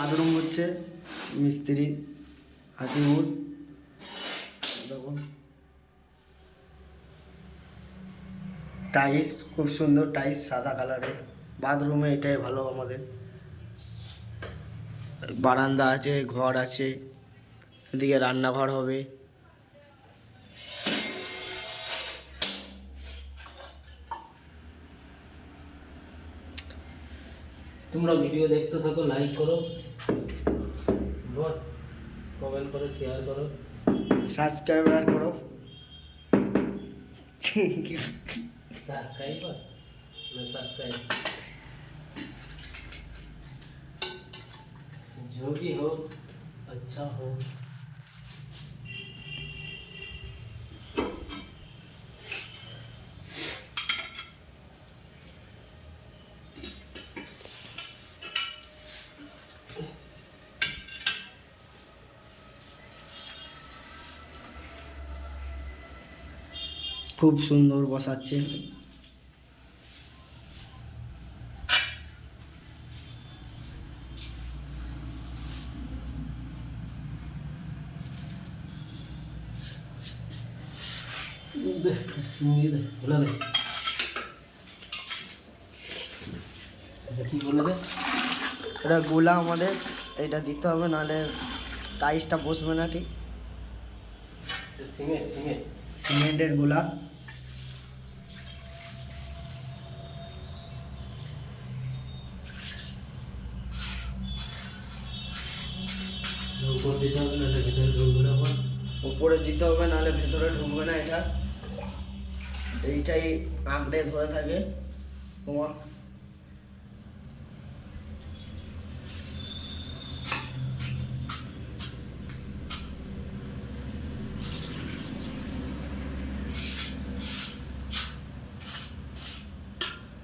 Bathroom হচ্ছে মিস্ত্রি হাতিমুর। দেখুন টাইলস, খুব সুন্দর টাইলস, সাদা কালারের। বাথরুমে এটাই ভালো আমাদের। বারান্দা আছে, ঘর আছে, এদিকে রান্নাঘর হবে। তোমরা ভিডিও দেখতে থাকো, লাইক করো, কমেন্ট করো, শেয়ার করো, সাবস্ক্রাইব করো। सब्सक्राइबर मैं सब्सक्राइब जो भी हो अच्छा हो। খুব সুন্দর বসাচ্ছে। এটা গোলা আমাদের, এটা দিতে হবে, নাহলে টাইলসটা বসবে না ঠিক। সিমেন্টের গোলা। উপরে দিতে হবে, নাহলে ভেতরে ঢুকবে না। এটা এইটাই আঁকড়ে ধরে থাকে তোমার।